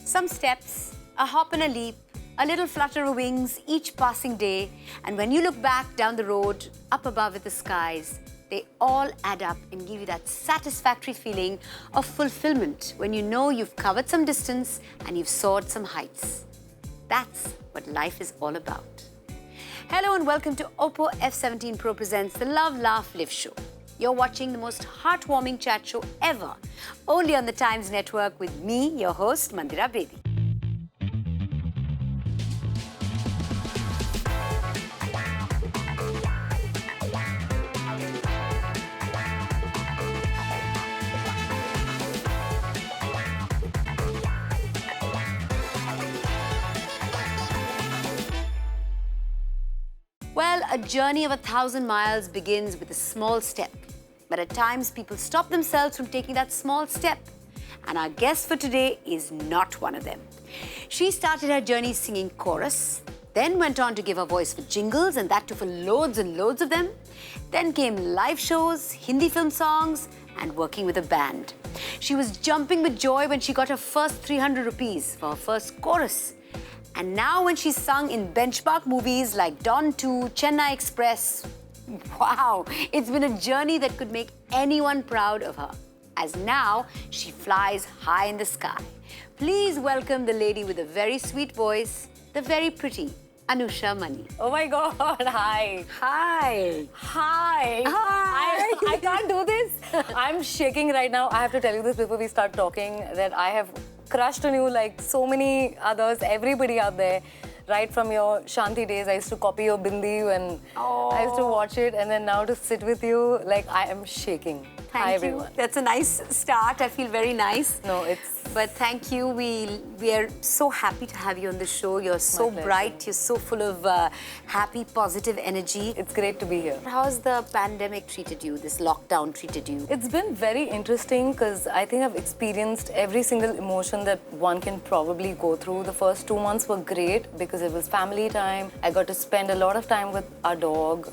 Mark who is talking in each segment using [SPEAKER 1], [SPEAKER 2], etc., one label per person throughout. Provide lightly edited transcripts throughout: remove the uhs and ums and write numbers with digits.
[SPEAKER 1] Some steps, a hop and a leap, a little flutter of wings each passing day, and when you look back down the road, up above at the skies, they all add up and give you that satisfactory feeling of fulfillment when you know you've covered some distance and you've soared some heights. That's what life is all about. Hello and welcome to Oppo F17 Pro presents the Love, Laugh, Live show. You're watching the most heartwarming chat show ever, only on the Times Network with me, your host, Mandira Bedi. Well, a journey of 1,000 miles begins with a small step. But at times, people stop themselves from taking that small step. And our guest for today is not one of them. She started her journey singing chorus, then went on to give her voice for jingles, and that too for loads and loads of them. Then came live shows, Hindi film songs, and working with a band. She was jumping with joy when she got her first 300 rupees for her first chorus. And now when she's sung in benchmark movies like Don 2, Chennai Express, wow, it's been a journey that could make anyone proud of her. As now, she flies high in the sky. Please welcome the lady with a very sweet voice, the very pretty Anusha Mani.
[SPEAKER 2] Oh my God, hi.
[SPEAKER 1] Hi.
[SPEAKER 2] Hi.
[SPEAKER 1] Hi.
[SPEAKER 2] I can't do this. I'm shaking right now. I have to tell you this before we start talking, that I have crushed on you like so many others, everybody out there. Right from your Shanti days, I used to copy your bindi and I used to watch it, and then now to sit with you, like I am shaking. Hi everyone.
[SPEAKER 1] That's a nice start. I feel very nice.
[SPEAKER 2] No, it's...
[SPEAKER 1] But thank you. We are so happy to have you on the show. You're so bright. You're so full of happy, positive energy.
[SPEAKER 2] It's great to be here.
[SPEAKER 1] How's the pandemic treated you? This lockdown treated you?
[SPEAKER 2] It's been very interesting because I think I've experienced every single emotion that one can probably go through. The first 2 months were great because it was family time. I got to spend a lot of time with our dog.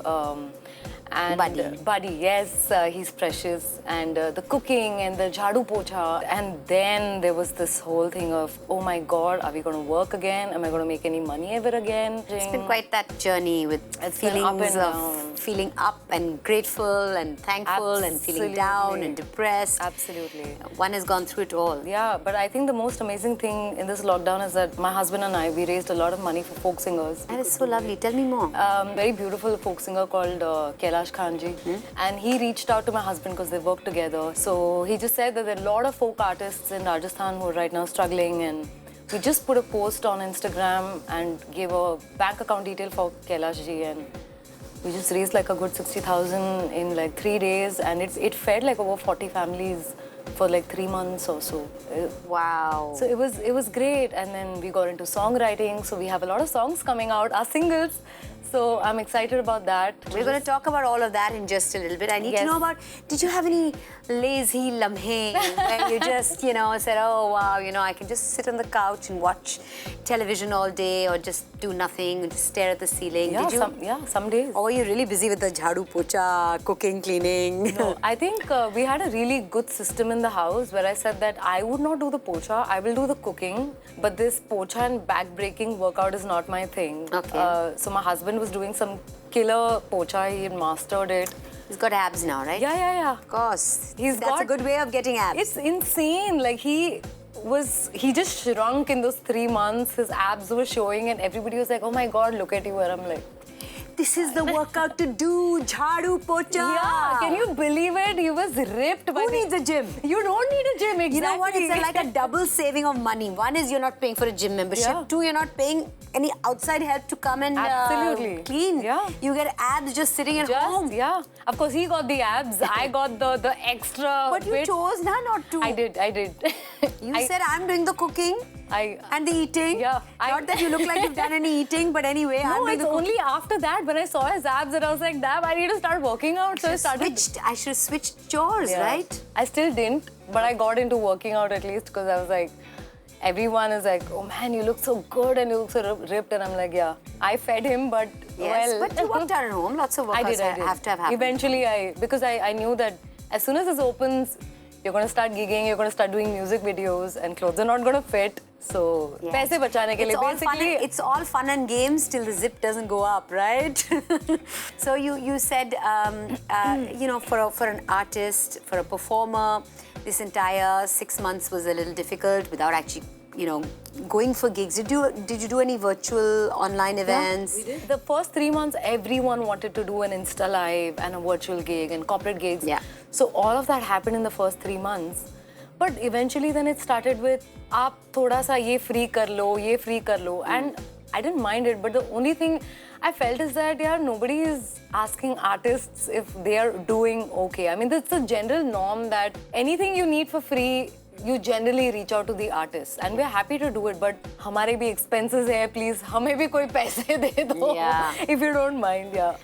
[SPEAKER 2] And Buddy, yes, he's precious. And the cooking and the jhadu pocha. And then there was this whole thing of, oh my God, are we going to work again? Am I going to make any money ever again?
[SPEAKER 1] It's been quite that journey with feelings of feeling up and grateful and thankful and feeling down and depressed.
[SPEAKER 2] Absolutely.
[SPEAKER 1] One has gone through it all.
[SPEAKER 2] Yeah, but I think the most amazing thing in this lockdown is that my husband and I, we raised a lot of money for folk singers.
[SPEAKER 1] That is so lovely. Tell me more.
[SPEAKER 2] Very beautiful folk singer called Kailash Khanji. And he reached out to my husband because they work together. So he just said that there are a lot of folk artists in Rajasthan who are right now struggling, and we just put a post on Instagram and gave a bank account detail for Kailash ji, and we just raised like a good 60,000 in like 3 days, and it fed like over 40 families for like 3 months or so.
[SPEAKER 1] Wow.
[SPEAKER 2] So it was great, and then we got into songwriting, so we have a lot of songs coming out, our singles. So I'm excited about that.
[SPEAKER 1] We're going to talk about all of that in just a little bit. I need to know about, did you have any lazy lamhe where you just, said, oh wow, I can just sit on the couch and watch television all day or just do nothing and just stare at the ceiling?
[SPEAKER 2] Yeah,
[SPEAKER 1] did you?
[SPEAKER 2] Some days.
[SPEAKER 1] Or were you really busy with the jhadu pocha, cooking, cleaning?
[SPEAKER 2] No, I think we had a really good system in the house where I said that I would not do the pocha, I will do the cooking, but this pocha and back-breaking workout is not my thing.
[SPEAKER 1] Okay.
[SPEAKER 2] So my husband was doing some killer pocha, he had mastered it.
[SPEAKER 1] He's got abs now, right?
[SPEAKER 2] Yeah.
[SPEAKER 1] Of course. That's a good way of getting abs.
[SPEAKER 2] It's insane. Like he just shrunk in those 3 months. His abs were showing and everybody was like, oh my God, look at you. And I'm like,
[SPEAKER 1] this is the workout to do, jhadu pocha.
[SPEAKER 2] Yeah, can you believe it? He was ripped.
[SPEAKER 1] Who needs a gym?
[SPEAKER 2] You don't need a gym, exactly.
[SPEAKER 1] You know what? It's like a double saving of money. One is you're not paying for a gym membership.
[SPEAKER 2] Yeah.
[SPEAKER 1] Two, you're not paying any outside help to come and clean.
[SPEAKER 2] Yeah.
[SPEAKER 1] You get abs just sitting at home.
[SPEAKER 2] Yeah. Of course, he got the abs. I got the extra
[SPEAKER 1] But you chose not to.
[SPEAKER 2] I did.
[SPEAKER 1] You said, I'm doing the cooking and the eating.
[SPEAKER 2] Yeah.
[SPEAKER 1] Not that you look like you've done any eating, but anyway,
[SPEAKER 2] no,
[SPEAKER 1] I'm doing
[SPEAKER 2] it's
[SPEAKER 1] the cooking.
[SPEAKER 2] only after that when I saw his abs that I was like, damn, I need to start working out. So I
[SPEAKER 1] should have switched chores, right?
[SPEAKER 2] I still didn't, but I got into working out at least because I was like, everyone is like, oh man, you look so good and you look so ripped. And I'm like, yeah, I fed him, but
[SPEAKER 1] yes, but you worked out at home. Lots of workouts have to have happened.
[SPEAKER 2] Eventually, because I knew that as soon as this opens, you're going to start gigging, you're going to start doing music videos and clothes are not going to fit. So,
[SPEAKER 1] Yes.
[SPEAKER 2] पैसे बचाने के लिए basically.
[SPEAKER 1] It's all fun and games till the zip doesn't go up, right? So you said, you know, for an artist, for a performer, this entire 6 months was a little difficult without actually, you know, going for gigs. Did you do any virtual online events?
[SPEAKER 2] Yeah, we did. The first 3 months, everyone wanted to do an Insta Live and a virtual gig and corporate gigs.
[SPEAKER 1] Yeah.
[SPEAKER 2] So all of that happened in the first 3 months. But eventually then it started with, आप थोड़ा सा ये free कर लो, and I didn't mind it. But the only thing I felt is that, yeah, nobody is asking artists if they are doing okay. I mean, that's the general norm that anything you need for free, you generally reach out to the artists, and we're happy to do it. But हमारे भी expenses है, please हमें भी कोई पैसे दे दो, if you don't mind, yeah.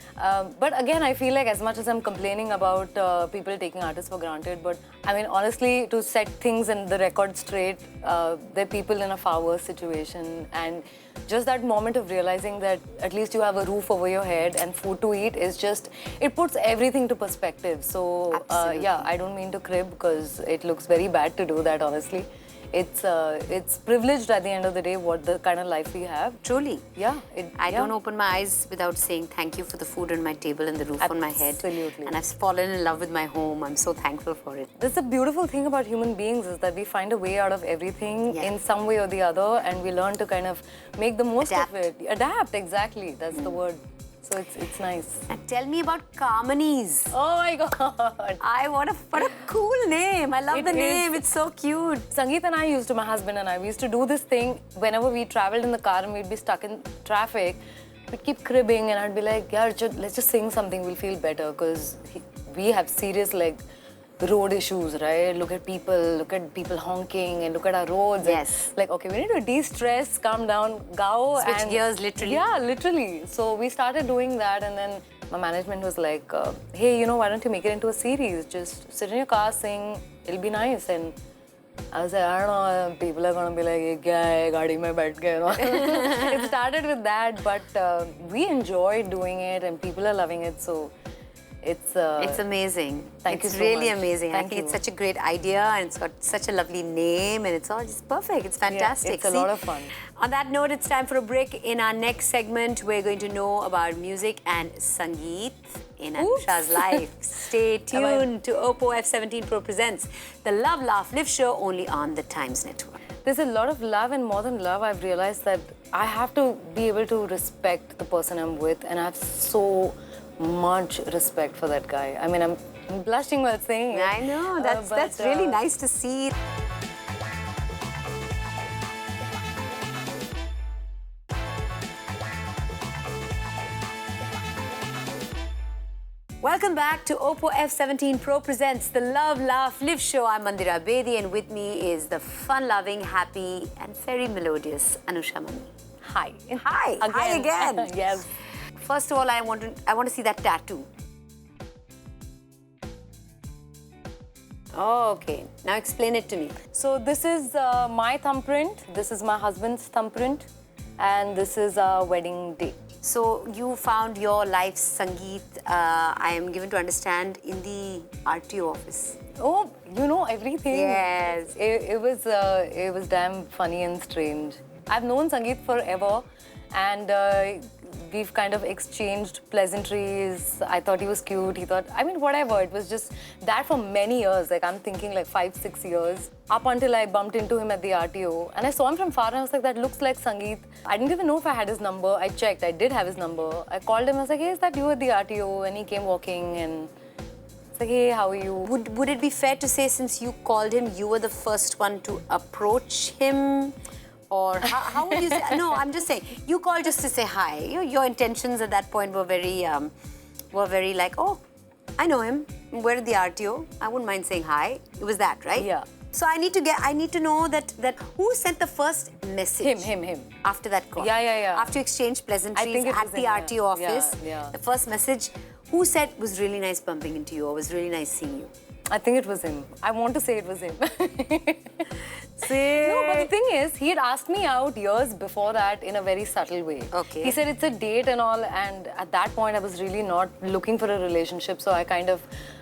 [SPEAKER 2] But again, I feel like as much as I'm complaining about people taking artists for granted, but I mean honestly, to set things in the record straight, there are people in a far worse situation, and just that moment of realizing that at least you have a roof over your head and food to eat is just, it puts everything to perspective. So yeah, I don't mean to crib because it looks very bad to do that, honestly. It's privileged at the end of the day, what the kind of life we have.
[SPEAKER 1] Truly.
[SPEAKER 2] Yeah.
[SPEAKER 1] I don't open my eyes without saying thank you for the food on my table and the roof on my head.
[SPEAKER 2] Absolutely.
[SPEAKER 1] And I've fallen in love with my home. I'm so thankful for it.
[SPEAKER 2] That's the beautiful thing about human beings, is that we find a way out of everything in some way or the other, and we learn to kind of make the most of it. Adapt, exactly. That's the word. So it's nice.
[SPEAKER 1] And tell me about Kamani's.
[SPEAKER 2] Oh my God.
[SPEAKER 1] What a cool name. I love the name. It's so cute.
[SPEAKER 2] Sangeet and I used to, my husband and I, we used to do this thing whenever we traveled in the car and we'd be stuck in traffic. We'd keep cribbing and I'd be like, yeah, let's just sing something, we'll feel better, because we have serious like road issues, right? Look at people honking and look at our roads.
[SPEAKER 1] Yes.
[SPEAKER 2] And like, okay, we need to de-stress, calm down, go.
[SPEAKER 1] Switch gears, literally.
[SPEAKER 2] Yeah, literally. So we started doing that, and then my management was like, hey, you know, why don't you make it into a series? Just sit in your car, sing, it'll be nice. And I was like, I don't know, people are going to be like, ye kya hai, gaadi mein baith ke, you know? It started with that, but we enjoyed doing it and people are loving it, so it's
[SPEAKER 1] amazing.
[SPEAKER 2] Thank you
[SPEAKER 1] it's
[SPEAKER 2] so
[SPEAKER 1] really
[SPEAKER 2] much.
[SPEAKER 1] amazing.
[SPEAKER 2] Thank
[SPEAKER 1] I think
[SPEAKER 2] you.
[SPEAKER 1] it's such a great idea and it's got such a lovely name and it's all just perfect. It's fantastic.
[SPEAKER 2] Yeah, it's a lot of fun.
[SPEAKER 1] On that note, it's time for a break. In our next segment, we're going to know about music and Sangeet in Anusha's life. Stay tuned to Oppo F17 Pro presents the Love, Laugh, Live show only on the Times Network.
[SPEAKER 2] There's a lot of love, and more than love, I've realized that I have to be able to respect the person I'm with, and I have so much respect for that guy. I mean, I'm blushing while saying it.
[SPEAKER 1] I know, that's really nice to see. Welcome back to Oppo F17 Pro presents the Love, Laugh, Live show. I'm Mandira Bedi, and with me is the fun-loving, happy, and very melodious Anusha Mani.
[SPEAKER 2] Hi.
[SPEAKER 1] Hi.
[SPEAKER 2] Again.
[SPEAKER 1] Hi again.
[SPEAKER 2] Yes.
[SPEAKER 1] First of all, I want to see that tattoo. Oh, okay. Now explain it to me.
[SPEAKER 2] So this is my thumbprint. This is my husband's thumbprint, and this is our wedding date.
[SPEAKER 1] So you found your life's Sangeet, I am given to understand, in the RTO office.
[SPEAKER 2] Oh, you know everything.
[SPEAKER 1] Yes.
[SPEAKER 2] It was damn funny and strange. I've known Sangeet forever, and we've kind of exchanged pleasantries. I thought he was cute. He thought, I mean, whatever. It was just that for many years. Like, I'm thinking like 5-6 years. Up until I bumped into him at the RTO. And I saw him from far and I was like, that looks like Sangeet. I didn't even know if I had his number. I checked. I did have his number. I called him. I was like, hey, is that you at the RTO? And he came walking and I was like, hey, how are you?
[SPEAKER 1] Would it be fair to say, since you called him, you were the first one to approach him? Or how would you say? No, I'm just saying, you called just to say hi. Your intentions at that point were very like, oh, I know him. We're at the RTO. I wouldn't mind saying hi. It was that, right?
[SPEAKER 2] Yeah.
[SPEAKER 1] So I need to know that who sent the first message?
[SPEAKER 2] Him.
[SPEAKER 1] After that call.
[SPEAKER 2] Yeah.
[SPEAKER 1] After you exchanged pleasantries at the RTO office.
[SPEAKER 2] Yeah.
[SPEAKER 1] The first message, who said was really nice bumping into you or was really nice seeing you?
[SPEAKER 2] I think it was him. I want to say it was him.
[SPEAKER 1] Say.
[SPEAKER 2] No, but the thing is, he had asked me out years before that in a very subtle way.
[SPEAKER 1] Okay.
[SPEAKER 2] He said it's a date and all, and at that point I was really not looking for a relationship, so I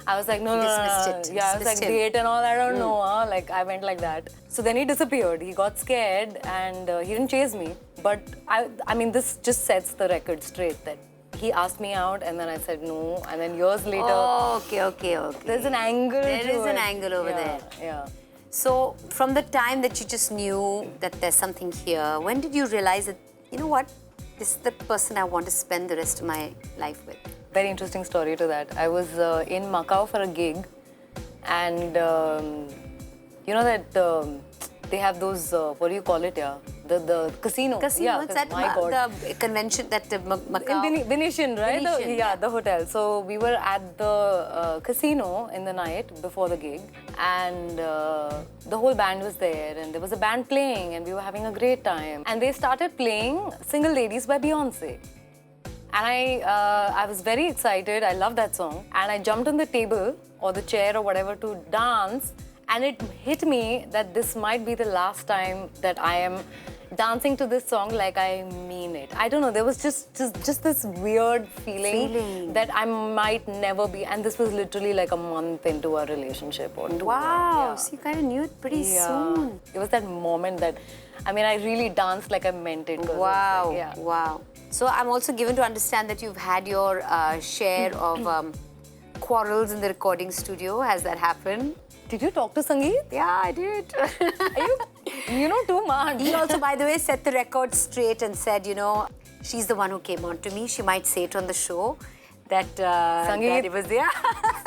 [SPEAKER 2] I was like, no, no, no,
[SPEAKER 1] Dismissed
[SPEAKER 2] no.
[SPEAKER 1] it.
[SPEAKER 2] Yeah, I was like,
[SPEAKER 1] Dismissed him.
[SPEAKER 2] date and all, I don't know. Like, I went like that. So then he disappeared. He got scared and he didn't chase me. But I mean, this just sets the record straight that he asked me out and then I said no. And then years later,
[SPEAKER 1] Oh, okay.
[SPEAKER 2] there's an angle
[SPEAKER 1] There
[SPEAKER 2] to
[SPEAKER 1] is an
[SPEAKER 2] it.
[SPEAKER 1] angle over
[SPEAKER 2] Yeah,
[SPEAKER 1] there.
[SPEAKER 2] Yeah.
[SPEAKER 1] So, from the time that you just knew that there's something here, when did you realize that, you know what, this is the person I want to spend the rest of my life with?
[SPEAKER 2] Very interesting story to that. I was in Macau for a gig and you know that they have those, what do you call it, yeah? The casino.
[SPEAKER 1] Casino,
[SPEAKER 2] Yeah,
[SPEAKER 1] what's that?
[SPEAKER 2] my God.
[SPEAKER 1] The convention that Macau.
[SPEAKER 2] In Venetian, right?
[SPEAKER 1] Venetian, yeah.
[SPEAKER 2] The hotel. So we were at the casino in the night before the gig, and the whole band was there, and there was a band playing, and we were having a great time. And they started playing "Single Ladies" by Beyonce. And I was very excited. I love that song. And I jumped on the table or the chair or whatever to dance. And it hit me that this might be the last time that I am dancing to this song like I mean it. I don't know. There was just this weird feeling that I might never be. And this was literally like a month into our relationship or two.
[SPEAKER 1] Wow.
[SPEAKER 2] Yeah.
[SPEAKER 1] So you kind of knew it pretty soon.
[SPEAKER 2] It was that moment that, I mean, I really danced like I meant it.
[SPEAKER 1] Wow.
[SPEAKER 2] Like, yeah.
[SPEAKER 1] Wow. So I'm also given to understand that you've had your share of quarrels in the recording studio. Has that happened?
[SPEAKER 2] Did you talk to Sangeet?
[SPEAKER 1] Yeah, I did.
[SPEAKER 2] You know too much.
[SPEAKER 1] He also, by the way, set the record straight and said, you know, she's the one who came on to me. She might say it on the show that,
[SPEAKER 2] Sangeet.
[SPEAKER 1] that it was there.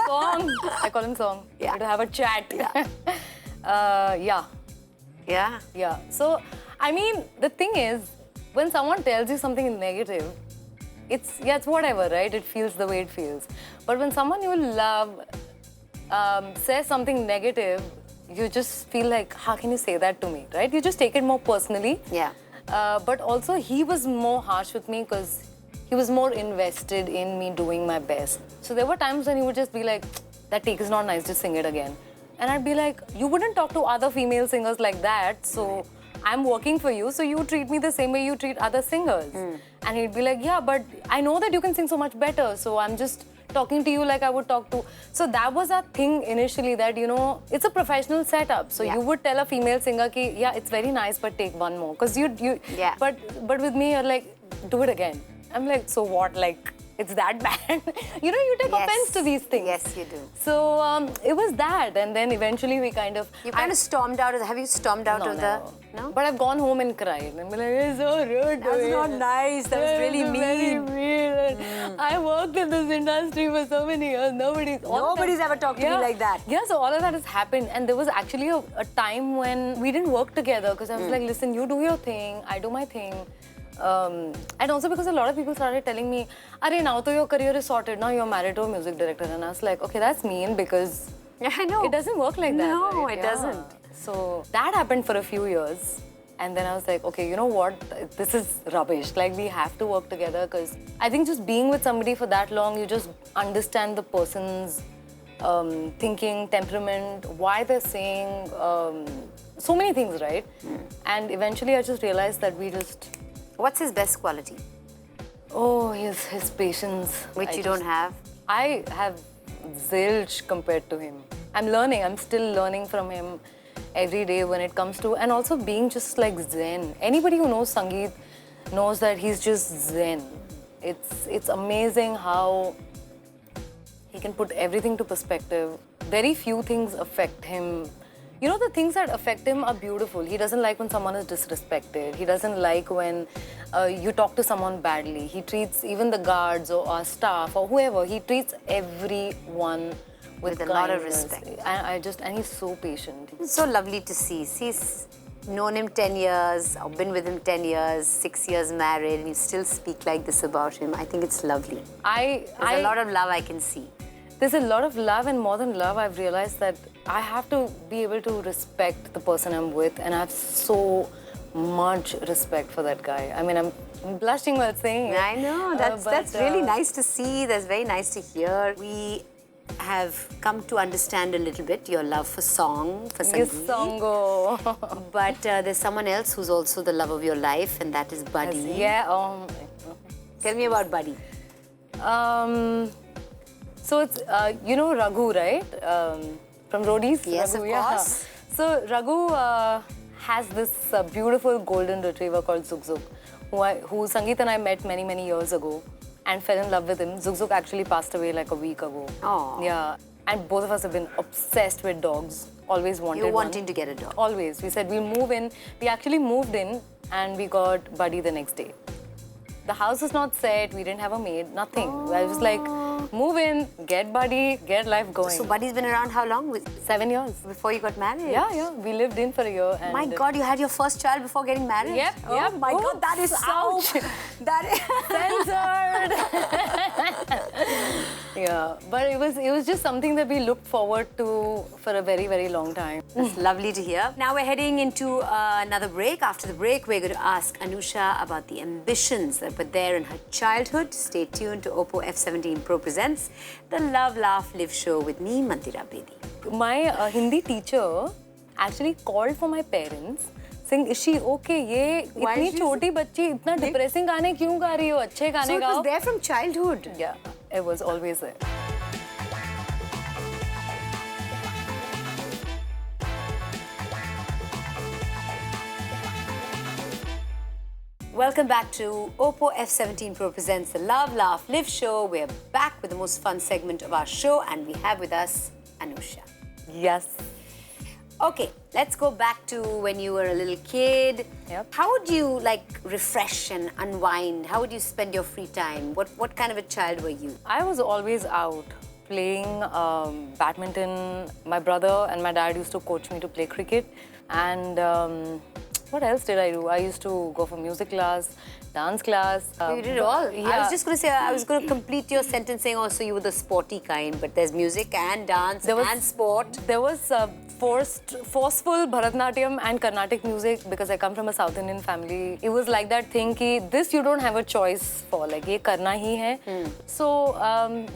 [SPEAKER 2] Song. I call him Song.
[SPEAKER 1] Yeah.
[SPEAKER 2] To have a chat.
[SPEAKER 1] Yeah.
[SPEAKER 2] Yeah. Yeah. So, I mean, the thing is, when someone tells you something negative, it's whatever, right? It feels the way it feels. But when someone you love says something negative, you just feel like, how can you say that to me, right? You just take it more personally.
[SPEAKER 1] Yeah.
[SPEAKER 2] But also, he was more harsh with me because he was more invested in me doing my best. So there were times when he would just be like, that take is not nice, just sing it again. And I'd be like, you wouldn't talk to other female singers like that, so I'm working for you, so you treat me the same way you treat other singers. And he'd be like, yeah, but I know that you can sing so much better, so I'm just talking to you like I would talk to... So that was our thing initially, that, you know, it's a professional setup. So you would tell a female singer, ki, yeah, it's very nice, but take one more. Because
[SPEAKER 1] Yeah.
[SPEAKER 2] But with me, you're like, do it again. I'm like, so what? Like, it's that bad? You know, you take offense to these things.
[SPEAKER 1] Yes, you do.
[SPEAKER 2] So it was that. And then eventually we kind of...
[SPEAKER 1] You kind of stormed out of the... Have you stormed out of the... No?
[SPEAKER 2] But I've gone home and cried. And been like, it's so rude.
[SPEAKER 1] That was not nice. That was really
[SPEAKER 2] Very
[SPEAKER 1] mean.
[SPEAKER 2] mean. I worked in this industry for so many years.
[SPEAKER 1] Nobody's ever talked to me like that.
[SPEAKER 2] Yeah, so all of that has happened. And there was actually a time when we didn't work together because I was like, listen, you do your thing, I do my thing. And also because a lot of people started telling me, Arey, now to your career is sorted, now you're married to a music director. And I was like, okay, that's mean because
[SPEAKER 1] I know.
[SPEAKER 2] it doesn't work like that.
[SPEAKER 1] No,
[SPEAKER 2] right?
[SPEAKER 1] it doesn't.
[SPEAKER 2] So that happened for a few years. And then I was like, okay, you know what? This is rubbish. Like, we have to work together because I think just being with somebody for that long, you just understand the person's thinking, temperament, why they're saying so many things, right? And eventually I just realized that we just...
[SPEAKER 1] What's his best quality?
[SPEAKER 2] Oh, his patience.
[SPEAKER 1] Which you don't have?
[SPEAKER 2] I have zilch compared to him. I'm still learning from him every day when it comes to, and also being just like Zen. Anybody who knows Sangeet knows that he's just Zen. It's amazing how he can put everything to perspective. Very few things affect him. You know, the things that affect him are beautiful. He doesn't like when someone is disrespected. He doesn't like when you talk to someone badly. He treats even the guards or our staff or whoever, he treats everyone with
[SPEAKER 1] a lot of respect.
[SPEAKER 2] And he's so patient.
[SPEAKER 1] It's so lovely to see. He's known him 10 years, I've been with him 10 years, 6 years married, and you still speak like this about him. I think it's lovely. There's a lot of love I can see.
[SPEAKER 2] There's a lot of love, and more than love, I've realized that I have to be able to respect the person I'm with, and I have so much respect for that guy. I mean, I'm blushing while saying it.
[SPEAKER 1] I know, that's really nice to see, that's very nice to hear. We have come to understand a little bit your love for song, for Sangeet.
[SPEAKER 2] Yes, Songo.
[SPEAKER 1] But there's someone else who's also the love of your life, and that is Buddy.
[SPEAKER 2] Yeah.
[SPEAKER 1] Tell me about Buddy.
[SPEAKER 2] So it's, you know Raghu, right? From Roadies?
[SPEAKER 1] Yes,
[SPEAKER 2] Raghu,
[SPEAKER 1] of course.
[SPEAKER 2] So Raghu has this beautiful golden retriever called Zug Zug, who Sangeet and I met many, many years ago and fell in love with him. Zug Zug actually passed away like a week ago.
[SPEAKER 1] Oh.
[SPEAKER 2] Yeah. And both of us have been obsessed with dogs. Always wanted
[SPEAKER 1] You're
[SPEAKER 2] one.
[SPEAKER 1] wanting to get a dog.
[SPEAKER 2] Always. We said we'll move in. We actually moved in and we got Buddy the next day. The house is not set, we didn't have a maid, nothing. I was like, move in, get Buddy, get life going.
[SPEAKER 1] So Buddy's been around how long?
[SPEAKER 2] 7 years.
[SPEAKER 1] Before you got married?
[SPEAKER 2] Yeah. We lived in for a year. And
[SPEAKER 1] My God, you had your first child before getting married?
[SPEAKER 2] Yep,
[SPEAKER 1] Oh
[SPEAKER 2] yep.
[SPEAKER 1] my God, that is so...
[SPEAKER 2] Ouch.
[SPEAKER 1] That is...
[SPEAKER 2] Censored! Yeah, but it was just something that we looked forward to for a very, very long time.
[SPEAKER 1] It's lovely to hear. Now we're heading into another break. After the break, we're going to ask Anusha about the ambitions that were there in her childhood. Stay tuned to Oppo F17 Pro presents the Love, Laugh, Live show with me, Mantira Bedi.
[SPEAKER 2] My Hindi teacher actually called for my parents saying, is she okay? ये इतनी छोटी बच्ची इतना depressing गाने क्यों गा रही हो? अच्छे गाने
[SPEAKER 1] So it
[SPEAKER 2] गाओ.
[SPEAKER 1] was there from childhood?
[SPEAKER 2] Yeah, it was always there.
[SPEAKER 1] Welcome back to Oppo F17 Pro presents the Love, Laugh, Live show. We're back with the most fun segment of our show and we have with us Anusha.
[SPEAKER 2] Yes.
[SPEAKER 1] Okay, let's go back to when you were a little kid.
[SPEAKER 2] Yep.
[SPEAKER 1] How would you refresh and unwind? How would you spend your free time? What kind of a child were you?
[SPEAKER 2] I was always out playing badminton. My brother and my dad used to coach me to play cricket. And what else did I do? I used to go for music class, dance class.
[SPEAKER 1] You did it all.
[SPEAKER 2] Yeah.
[SPEAKER 1] I was just going to say, I was going to complete your sentence saying, oh, so you were the sporty kind, but there's music and dance and sport.
[SPEAKER 2] There was forceful Bharatanatyam and Carnatic music because I come from a South Indian family. It was like that thing ki this you don't have a choice for, like ye karna hi hai. So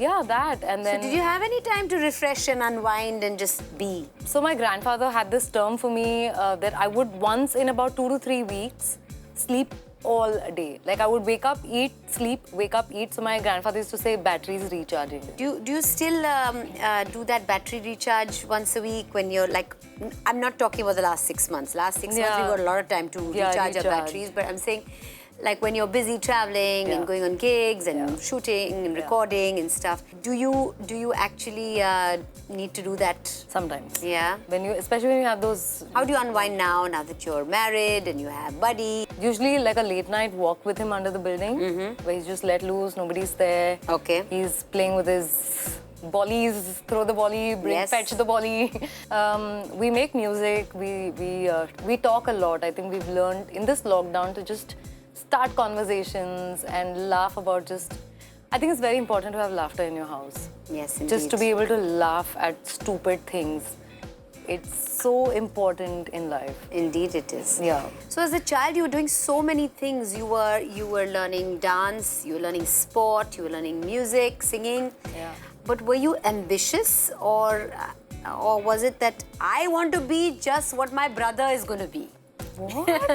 [SPEAKER 2] yeah, that and then.
[SPEAKER 1] So did you have any time to refresh and unwind and just be?
[SPEAKER 2] So my grandfather had this term for me that I would once in about 2 to 3 weeks sleep all day. Like I would wake up, eat, sleep, wake up, eat. So my grandfather used to say batteries recharging.
[SPEAKER 1] Do you still do that battery recharge once a week when you're like, I'm not talking about the last 6 months. Last 6 months we got a lot of time to recharge our batteries, but I'm saying like when you're busy traveling and going on gigs and shooting and recording and stuff, do you actually need to do that?
[SPEAKER 2] Sometimes.
[SPEAKER 1] Yeah.
[SPEAKER 2] Especially when you have those.
[SPEAKER 1] How do you unwind now that you're married and you have Buddy?
[SPEAKER 2] Usually like a late night walk with him under the building where he's just let loose, nobody's there.
[SPEAKER 1] Okay.
[SPEAKER 2] He's playing with his bollies, throw the bolly, fetch the bolly. We make music, we talk a lot. I think we've learned in this lockdown to just start conversations and laugh about I think it's very important to have laughter in your house.
[SPEAKER 1] Yes, indeed.
[SPEAKER 2] Just to be able to laugh at stupid things. It's so important in life.
[SPEAKER 1] Indeed it is.
[SPEAKER 2] Yeah.
[SPEAKER 1] So as a child, you were doing so many things. You were learning dance, you were learning sport, you were learning music, singing.
[SPEAKER 2] Yeah.
[SPEAKER 1] But were you ambitious or was it that I want to be just what my brother is going to be?
[SPEAKER 2] What?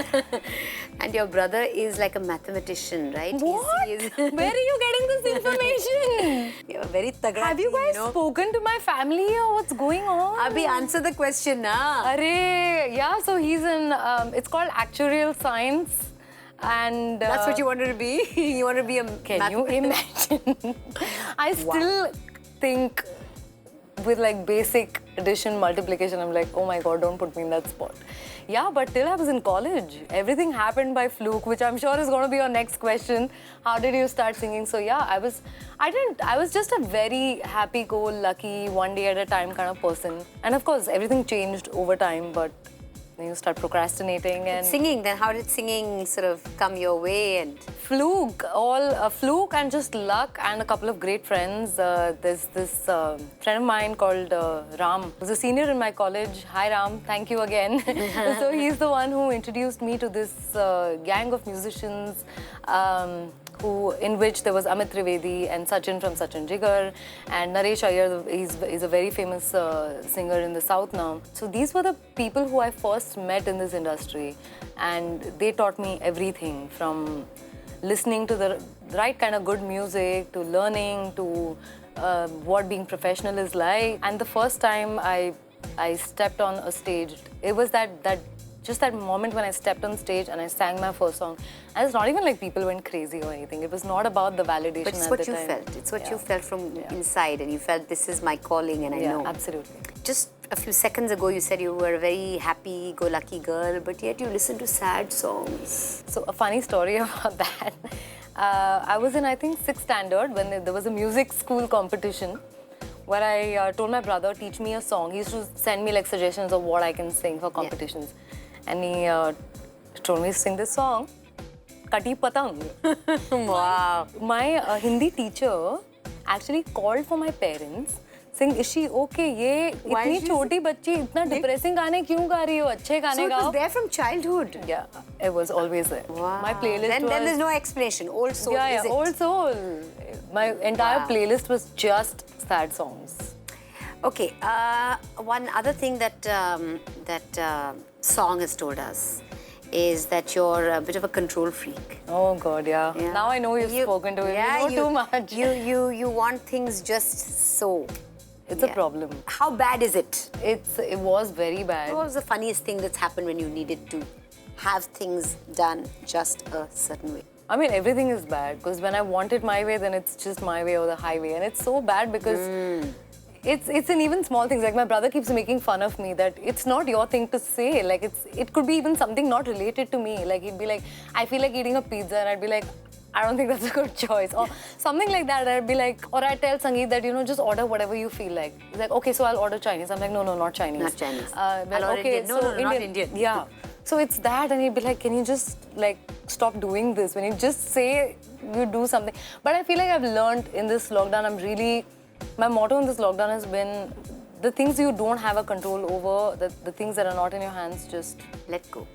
[SPEAKER 1] And your brother is like a mathematician, right?
[SPEAKER 2] What? Where are you getting this information?
[SPEAKER 1] You're very tagda.
[SPEAKER 2] Have you guys spoken to my family or what's going on?
[SPEAKER 1] Abhi, answer the question, na?
[SPEAKER 2] Arey, yeah, so he's in, it's called actuarial science. And
[SPEAKER 1] that's what you wanted to be? You want to be a
[SPEAKER 2] Can you imagine? I still think with like basic addition, multiplication, I'm like, oh my God, don't put me in that spot. Yeah, but till I was in college, everything happened by fluke, which I'm sure is going to be your next question. How did you start singing? So yeah, I was just a very happy-go-lucky, one day at a time kind of person. And of course, everything changed over time, but then you start procrastinating and...
[SPEAKER 1] Singing, then how did singing sort of come your way? And
[SPEAKER 2] Fluke, fluke and just luck and a couple of great friends. There's this friend of mine called Ram, who's a senior in my college. Hi Ram, thank you again. So he's the one who introduced me to this gang of musicians in which there was Amit Trivedi and Sachin from Sachin Jigar and Naresh Iyer, he's a very famous singer in the South now. So these were the people who I first met in this industry and they taught me everything from listening to the right kind of good music to learning to what being professional is like. And the first time I stepped on a stage, it was just that moment when I stepped on stage and I sang my first song. And it's not even like people went crazy or anything. It was not about the validation
[SPEAKER 1] But it's
[SPEAKER 2] at
[SPEAKER 1] what
[SPEAKER 2] the
[SPEAKER 1] you
[SPEAKER 2] time.
[SPEAKER 1] felt. It's what you felt from inside, and you felt this is my calling, and I know.
[SPEAKER 2] Absolutely.
[SPEAKER 1] Just a few seconds ago, you said you were a very happy-go-lucky girl, but yet you listen to sad songs.
[SPEAKER 2] So a funny story about that. I was in, I think, 6th standard when there was a music school competition where I told my brother, teach me a song. He used to send me like suggestions of what I can sing for competitions. And he told me to sing this song, Kati Patang.
[SPEAKER 1] Wow.
[SPEAKER 2] My Hindi teacher actually called for my parents saying, is she okay? ये इतनी छोटी बच्ची इतना depressing गाने क्यों गा रही हो? अच्छे गाने गाओ.
[SPEAKER 1] So it was there from childhood?
[SPEAKER 2] Yeah, it was always there.
[SPEAKER 1] Wow.
[SPEAKER 2] My playlist
[SPEAKER 1] then there's no explanation. Old soul,
[SPEAKER 2] yeah,
[SPEAKER 1] is it?
[SPEAKER 2] Old soul. My entire playlist was just sad songs.
[SPEAKER 1] Okay, one other thing that song has told us is that you're a bit of a control freak.
[SPEAKER 2] Oh God, yeah. Now I know you've spoken to him.
[SPEAKER 1] Yeah,
[SPEAKER 2] you know too much.
[SPEAKER 1] You want things just so.
[SPEAKER 2] It's a problem.
[SPEAKER 1] How bad is it?
[SPEAKER 2] It was very bad.
[SPEAKER 1] What was the funniest thing that's happened when you needed to have things done just a certain way?
[SPEAKER 2] I mean, everything is bad because when I want it my way, then it's just my way or the highway. And it's so bad because it's in even small things. Like my brother keeps making fun of me that it's not your thing to say. Like it could be even something not related to me. Like he'd be like, I feel like eating a pizza, and I'd be like, I don't think that's a good choice. Or something like that. I'd be like, or I'd tell Sangeet that, just order whatever you feel like. He's like, okay, so I'll order Chinese. I'm like, no, not Chinese.
[SPEAKER 1] Not Chinese.
[SPEAKER 2] Well,
[SPEAKER 1] okay,
[SPEAKER 2] Indian.
[SPEAKER 1] No, not Indian.
[SPEAKER 2] Yeah. So it's that, and he'd be like, can you just like stop doing this? When you just say you do something. But I feel like I've learned in this lockdown, my motto in this lockdown has been the things you don't have a control over, the things that are not in your hands, just
[SPEAKER 1] let go.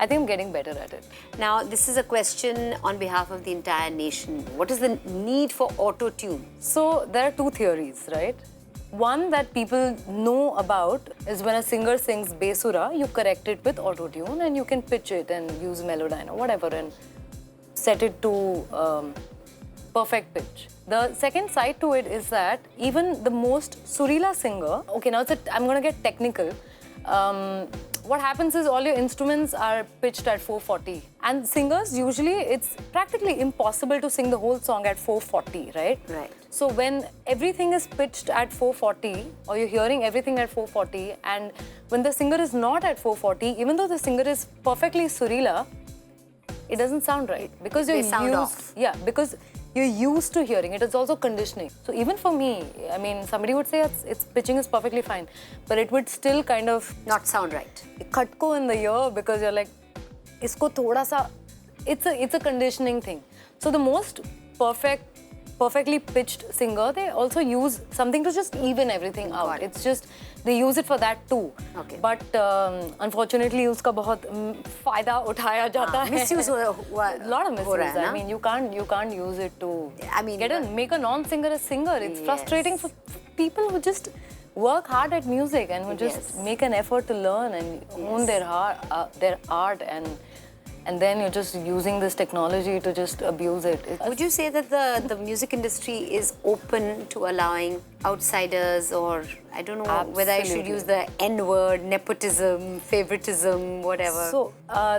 [SPEAKER 2] I think I'm getting better at it.
[SPEAKER 1] Now, this is a question on behalf of the entire nation. What is the need for auto-tune?
[SPEAKER 2] So, there are two theories, right? One that people know about is when a singer sings Besura, you correct it with auto-tune and you can pitch it and use Melodyne or whatever and set it to perfect pitch. The second side to it is that even the most Surila singer, okay, now I'm going to get technical. What happens is all your instruments are pitched at 440. And singers, usually it's practically impossible to sing the whole song at 440, right?
[SPEAKER 1] Right.
[SPEAKER 2] So when everything is pitched at 440, or you're hearing everything at 440, and when the singer is not at 440, even though the singer is perfectly Surila, it doesn't sound right. Because you're
[SPEAKER 1] sound off.
[SPEAKER 2] Yeah, because you're used to hearing it. It's also conditioning. So even for me, I mean, somebody would say its pitching is perfectly fine, but it would still kind of
[SPEAKER 1] not sound right.
[SPEAKER 2] Khatko in the ear because you're like, isko thoda sa. It's a conditioning thing. So the most perfectly pitched singer, they also use something to just even everything out. It's just they use it for that too.
[SPEAKER 1] Okay.
[SPEAKER 2] But unfortunately, uska bahut fayda uthaya jata hai.
[SPEAKER 1] Misuse
[SPEAKER 2] A lot of misuse. I mean, you can't use it to make a non-singer a singer. It's frustrating for people who just work hard at music and who just make an effort to learn and own their art and then you're just using this technology to just abuse it.
[SPEAKER 1] Would you say that the music industry is open to allowing outsiders, or I don't know whether I should use the N-word, nepotism, favoritism, whatever?
[SPEAKER 2] So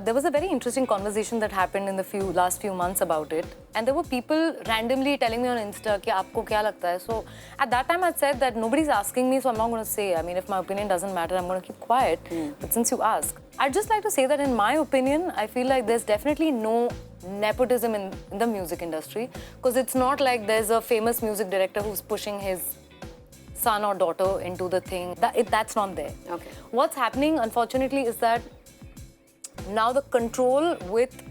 [SPEAKER 2] there was a very interesting conversation that happened in the last few months about it, and there were people randomly telling me on Insta कि आपको क्या लगता है? So at that time I said that nobody's asking me, so I'm not going to say. I mean, if my opinion doesn't matter, I'm going to keep quiet. But since you ask, I'd just like to say that in my opinion, I feel like there's definitely no nepotism in the music industry, because it's not like there's a famous music director who's pushing his son or daughter into the thing. That's not there.
[SPEAKER 1] Okay.
[SPEAKER 2] What's happening, unfortunately, is that now the control with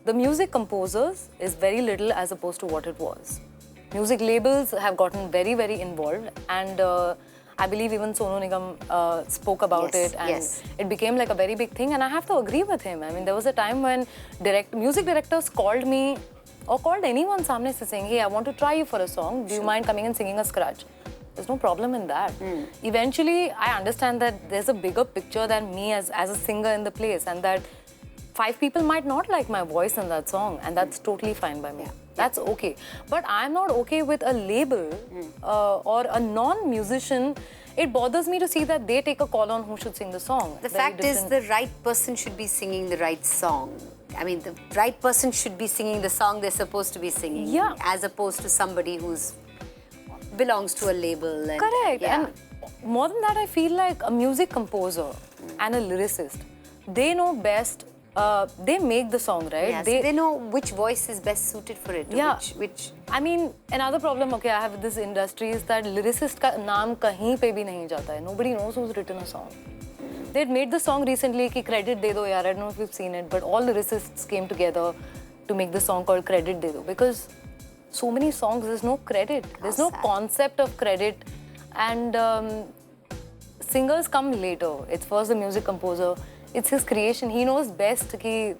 [SPEAKER 2] the music composers is very little as opposed to what it was. Music labels have gotten very, very involved, and I believe even Sonu Nigam spoke about it, and it became like a very big thing, and I have to agree with him. I mean, there was a time when music directors called me or called anyone samne se saying, hey, I want to try you for a song. Do you mind coming and singing a scratch? There's no problem in that. Eventually, I understand that there's a bigger picture than me as a singer in the place, and that 5 people might not like my voice in that song, and that's totally fine by me. That's okay. But I'm not okay with a label or a non-musician. It bothers me to see that they take a call on who should sing the song.
[SPEAKER 1] The fact is, the right person should be singing the right song. I mean, the right person should be singing the song they're supposed to be singing.
[SPEAKER 2] Yeah.
[SPEAKER 1] As opposed to somebody who's belongs to a label. And,
[SPEAKER 2] Correct.
[SPEAKER 1] Yeah.
[SPEAKER 2] And more than that, I feel like a music composer and a lyricist, they know best. They make the song, right?
[SPEAKER 1] Yeah, so they know which voice is best suited for it.
[SPEAKER 2] Yeah.
[SPEAKER 1] Which
[SPEAKER 2] I mean, another problem, okay, I have with this industry is that lyricist ka naam kahin pe bhi nahi jata hai. Nobody knows who's written a song. They had made the song recently, ki credit de do yaar. I don't know if you've seen it, but all lyricists came together to make the song called Credit De Do, because so many songs, there's no credit. There's no concept of credit. And singers come later. It's first the music composer. It's his creation. He knows best ki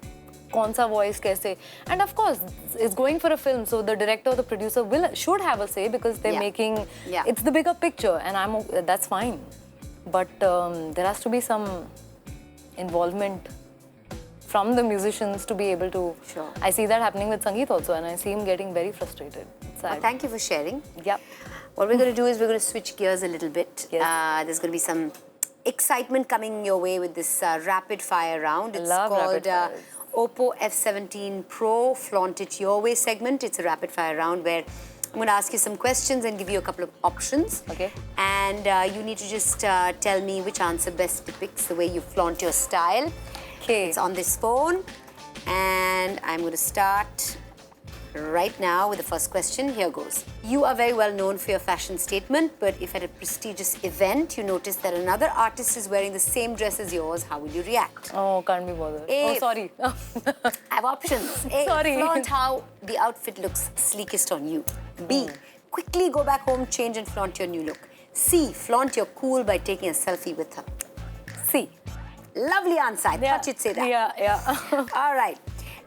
[SPEAKER 2] kaun sa voice kaise. And of course, it's going for a film, so the director or the producer should have a say, because they're making, it's the bigger picture, and that's fine. But there has to be some involvement from the musicians to be able to.
[SPEAKER 1] Sure.
[SPEAKER 2] I see that happening with Sangeet also, and I see him getting very frustrated. It's sad.
[SPEAKER 1] Well, thank you for sharing.
[SPEAKER 2] Yep.
[SPEAKER 1] What we're going to do is we're going to switch gears a little bit.
[SPEAKER 2] Yes.
[SPEAKER 1] There's going to be some excitement coming your way with this rapid fire round. It's
[SPEAKER 2] love
[SPEAKER 1] called
[SPEAKER 2] rapid fires.
[SPEAKER 1] Oppo F17 Pro Flaunt It Your Way segment. It's a rapid fire round where I'm going to ask you some questions and give you a couple of options.
[SPEAKER 2] Okay.
[SPEAKER 1] And you need to just tell me which answer best depicts the way you flaunt your style.
[SPEAKER 2] Okay.
[SPEAKER 1] It's on this phone. And I'm going to start right now with the first question. Here goes. You are very well known for your fashion statement, but if at a prestigious event you notice that another artist is wearing the same dress as yours, how will you react?
[SPEAKER 2] Oh, can't be bothered.
[SPEAKER 1] A.
[SPEAKER 2] Oh, sorry.
[SPEAKER 1] I have options. A.
[SPEAKER 2] Sorry.
[SPEAKER 1] Flaunt how the outfit looks sleekest on you. B. Quickly go back home, change and flaunt your new look. C. Flaunt your cool by taking a selfie with her.
[SPEAKER 2] C.
[SPEAKER 1] Lovely answer. I thought you'd say that.
[SPEAKER 2] Yeah.
[SPEAKER 1] All right.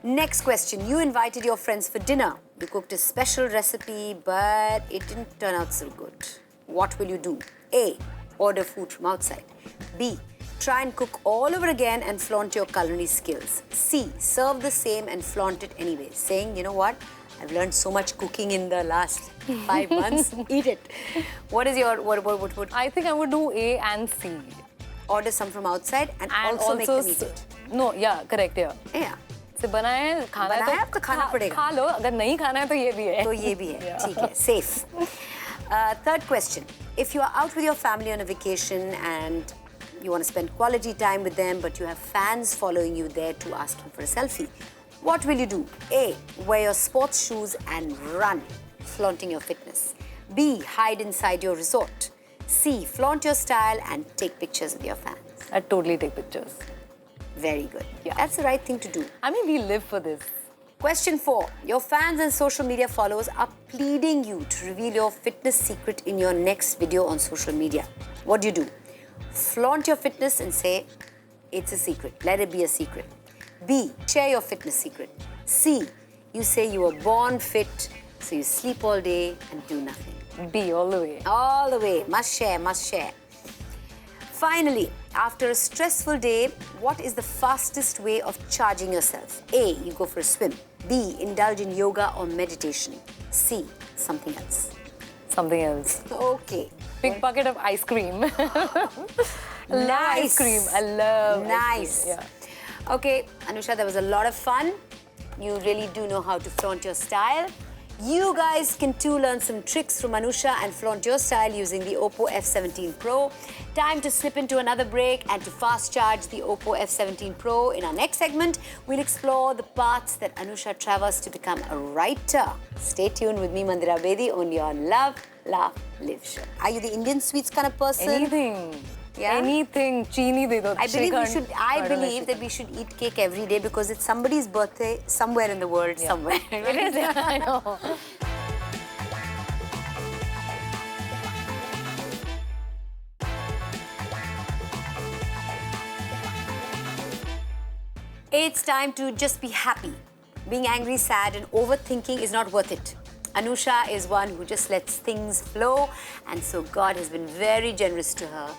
[SPEAKER 1] Next question. You invited your friends for dinner. You cooked a special recipe, but it didn't turn out so good. What will you do? A. Order food from outside. B. Try and cook all over again and flaunt your culinary skills. C. Serve the same and flaunt it anyway, saying, you know what? I've learned so much cooking in the last 5 months. Eat it. What is your, what?
[SPEAKER 2] I think I would do A and C.
[SPEAKER 1] Order some from outside and also make them eat it.
[SPEAKER 2] No, yeah, correct, yeah.
[SPEAKER 1] Yeah.
[SPEAKER 2] से बनाया है खाना है
[SPEAKER 1] बनाया है तो खाना पड़ेगा.
[SPEAKER 2] खा लो अगर नहीं खाना है तो ये भी है
[SPEAKER 1] तो ये भी है ठीक है safe. Third question. If you are out with your family on a vacation and you want to spend quality time with them, but you have fans following you there to ask you for a selfie, what will you do? A. Wear your sports shoes and run, flaunting your fitness. B. Hide inside your resort. C. Flaunt your style and take pictures with your fans.
[SPEAKER 2] I'd totally take pictures.
[SPEAKER 1] Very good.
[SPEAKER 2] Yeah.
[SPEAKER 1] That's the right thing to do.
[SPEAKER 2] I mean, we live for this.
[SPEAKER 1] Question 4. Your fans and social media followers are pleading you to reveal your fitness secret in your next video on social media. What do? Flaunt your fitness and say, it's a secret. Let it be a secret. B. Share your fitness secret. C. You say you were born fit, so you sleep all day and do nothing.
[SPEAKER 2] B, all the way.
[SPEAKER 1] All the way. Must share, must share. Finally, after a stressful day, what is the fastest way of charging yourself? A. You go for a swim. B. Indulge in yoga or meditation. C. Something else.
[SPEAKER 2] Something else.
[SPEAKER 1] Okay.
[SPEAKER 2] Big bucket of ice cream.
[SPEAKER 1] Nice.
[SPEAKER 2] Ice cream. I love
[SPEAKER 1] Nice.
[SPEAKER 2] ice cream. Yeah.
[SPEAKER 1] Okay, Anusha, that was a lot of fun. You really do know how to flaunt your style. You guys can too learn some tricks from Anusha and flaunt your style using the Oppo F17 Pro. Time to slip into another break and to fast charge the Oppo F17 Pro. In our next segment, we'll explore the paths that Anusha traversed to become a writer. Stay tuned with me, Mandira Bedi, only on Love, Laugh, Live show. Are you the Indian sweets kind of person?
[SPEAKER 2] Anything.
[SPEAKER 1] Yeah?
[SPEAKER 2] Anything. Cheeni de do.
[SPEAKER 1] I believe that we should eat cake every day because it's somebody's birthday somewhere in the world, somewhere.
[SPEAKER 2] It is, yeah, I know.
[SPEAKER 1] It's time to just be happy. Being angry, sad, and overthinking is not worth it. Anusha is one who just lets things flow, and so God has been very generous to her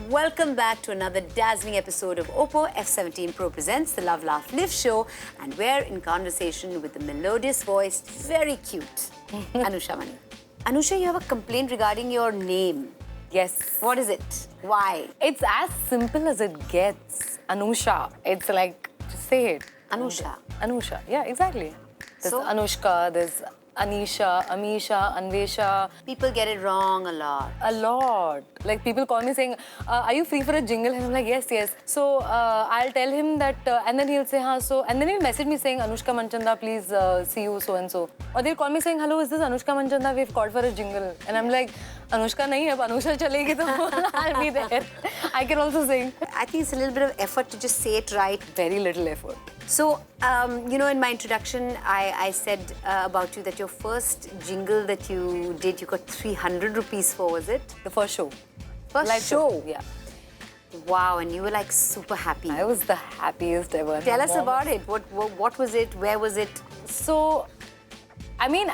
[SPEAKER 1] Welcome back to another dazzling episode of Oppo F17 Pro presents the Love Laugh Live show, and we're in conversation with the melodious voiced, very cute Anusha Mani. Anusha, you have a complaint regarding your name.
[SPEAKER 2] Yes.
[SPEAKER 1] What is it? Why?
[SPEAKER 2] It's as simple as it gets. Anusha. It's like, just say it.
[SPEAKER 1] Anusha.
[SPEAKER 2] Anusha. Yeah, exactly. There's
[SPEAKER 1] So?
[SPEAKER 2] Anushka, there's Anisha, Amisha, Anvesha.
[SPEAKER 1] People get it wrong a lot.
[SPEAKER 2] A lot. Like people call me saying, are you free for a jingle? And I'm like, yes, yes. So I'll tell him that, and then he'll say, हाँ, so, and then he'll message me saying, Anushka Manchanda, please see you so and so. Or they'll call me saying, hello, is this Anushka Manchanda? We've called for a jingle. And I'm like, Anushka nahi, ab Anusha chalegi to I'll be there. I can also sing.
[SPEAKER 1] I think it's a little bit of effort to just say it right.
[SPEAKER 2] Very little effort.
[SPEAKER 1] So, you know, in my introduction, I said about you that your first jingle that you did, you got 300 rupees for, was it?
[SPEAKER 2] The first show.
[SPEAKER 1] First
[SPEAKER 2] Live
[SPEAKER 1] show?
[SPEAKER 2] Yeah.
[SPEAKER 1] Wow, and you were like super happy.
[SPEAKER 2] I was the happiest ever.
[SPEAKER 1] Tell us about it. What was it? Where was it?
[SPEAKER 2] So, I mean,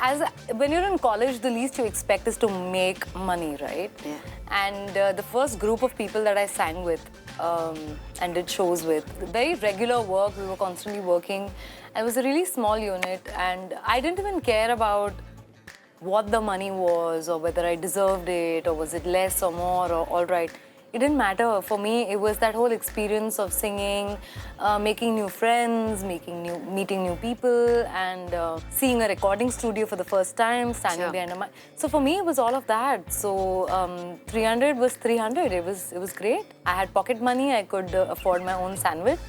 [SPEAKER 2] when you're in college, the least you expect is to make money, right?
[SPEAKER 1] Yeah.
[SPEAKER 2] And the first group of people that I sang with and did shows with, very regular work, we were constantly working. It was a really small unit, and I didn't even care about what the money was or whether I deserved it or was it less or more or all right. It didn't matter. For me, it was that whole experience of singing, making new friends, meeting new people, and seeing a recording studio for the first time, standing behind a mic. So for me, it was all of that. So 300 was 300. It was great. I had pocket money. I could afford my own sandwich.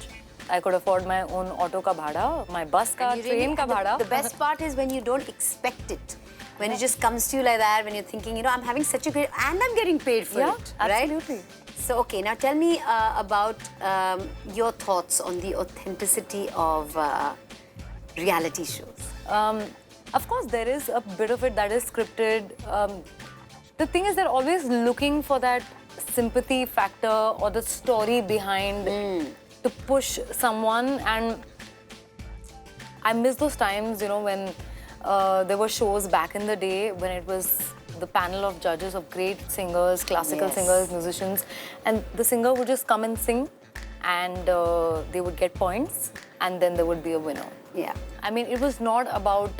[SPEAKER 2] I could afford my own auto ka bhada, my bus ka, train ka bhada.
[SPEAKER 1] The best part is when you don't expect it. When it just comes to you like that, when you're thinking, you know, I'm having such a great, and I'm getting paid for it, right?
[SPEAKER 2] Absolutely.
[SPEAKER 1] So, okay, now tell me about your thoughts on the authenticity of reality shows.
[SPEAKER 2] Of course, there is a bit of it that is scripted. The thing is, they're always looking for that sympathy factor or the story behind to push someone, and I miss those times, you know, when there were shows back in the day when it was the panel of judges of great singers, classical singers, musicians, and the singer would just come and sing, and they would get points, and then there would be a winner.
[SPEAKER 1] Yeah.
[SPEAKER 2] I mean, it was not about,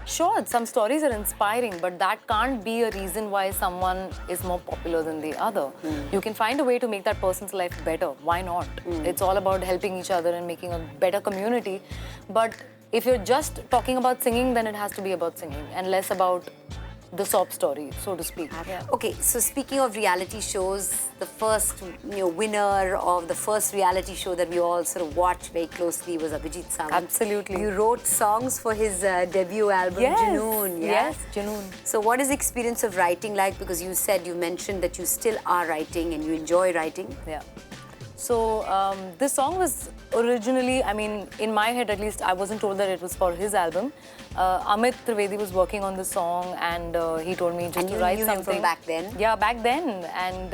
[SPEAKER 2] sure, some stories are inspiring, but that can't be a reason why someone is more popular than the other. You can find a way to make that person's life better. Why not? It's all about helping each other and making a better community. But if you're just talking about singing, then it has to be about singing and less about the sob story, so to speak. Yeah.
[SPEAKER 1] Okay, so speaking of reality shows, the first winner of the first reality show that we all sort of watched very closely was Abhijit Sawant.
[SPEAKER 2] Absolutely.
[SPEAKER 1] You wrote songs for his debut album,
[SPEAKER 2] Yes.
[SPEAKER 1] Junoon. Yeah?
[SPEAKER 2] Yes, Junoon.
[SPEAKER 1] So what is the experience of writing like? Because you mentioned that you still are writing and you enjoy writing.
[SPEAKER 2] Yeah. So this song was originally, I mean, in my head at least, I wasn't told that it was for his album. Amit Trivedi was working on the song, and he told me just to write
[SPEAKER 1] knew
[SPEAKER 2] something.
[SPEAKER 1] Him from back then?
[SPEAKER 2] Yeah, back then. And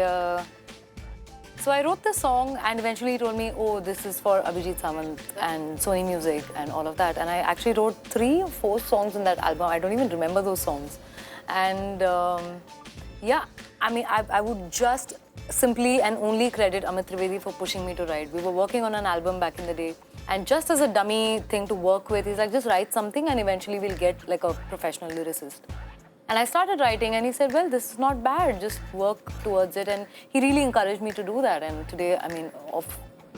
[SPEAKER 2] so I wrote the song, and eventually he told me, oh, this is for Abhijit Sawant and Sony Music and all of that. And I actually wrote 3 or 4 songs in that album. I don't even remember those songs. And yeah, I mean, I would just simply and only credit Amit Trivedi for pushing me to write. We were working on an album back in the day, and just as a dummy thing to work with, he's like, just write something and eventually we'll get like a professional lyricist. And I started writing, and he said, well, this is not bad, just work towards it. And he really encouraged me to do that. And today, I mean,